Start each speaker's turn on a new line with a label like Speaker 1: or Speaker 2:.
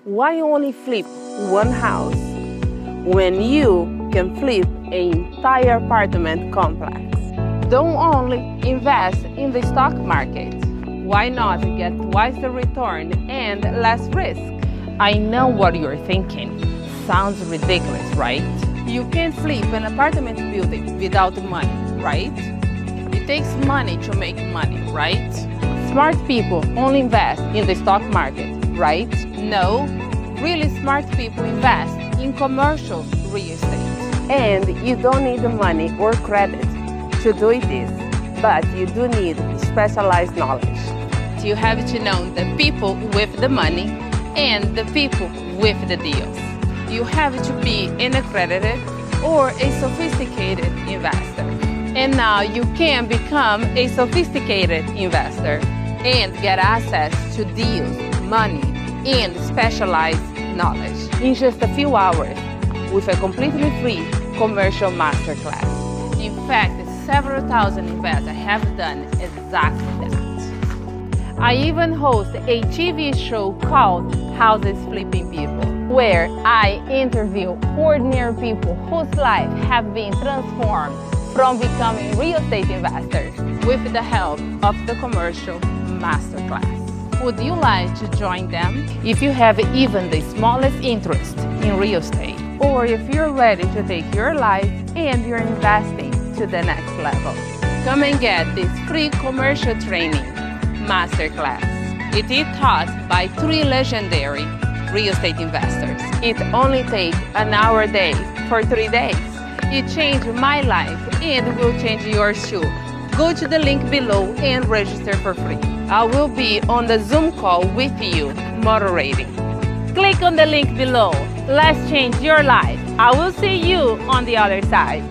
Speaker 1: Why only flip one house when you can flip an entire apartment complex? Don't only invest in the stock market. Why not get twice the return and less risk? I know what you're thinking. Sounds ridiculous, right? You can't flip an apartment building without money, right? It takes money to make money, right? Smart people only invest in the stock market, right? No, really smart people invest in commercial real estate. And you don't need the money or credit to do this, but you do need specialized knowledge. You have to know the people with the money and the people with the deals. You have to be an accredited or a sophisticated investor. And now you can become a sophisticated investor and get access to deals, money, and specialized knowledge in just a few hours with a completely free commercial masterclass. In fact, several thousand investors have done exactly that. I even host a TV show called Houses Flipping People, where I interview ordinary people whose lives have been transformed from becoming real estate investors with the help of the commercial masterclass. Would you like to join them? If you have even the smallest interest in real estate, or if you're ready to take your life and your investing to the next level, come and get this free commercial training masterclass. It is taught by 3 legendary real estate investors. It only takes an hour a day for 3 days. It changed my life and will change yours too. Go to the link below and register for free. I will be on the Zoom call with you, moderating. Click on the link below. Let's change your life. I will see you on the other side.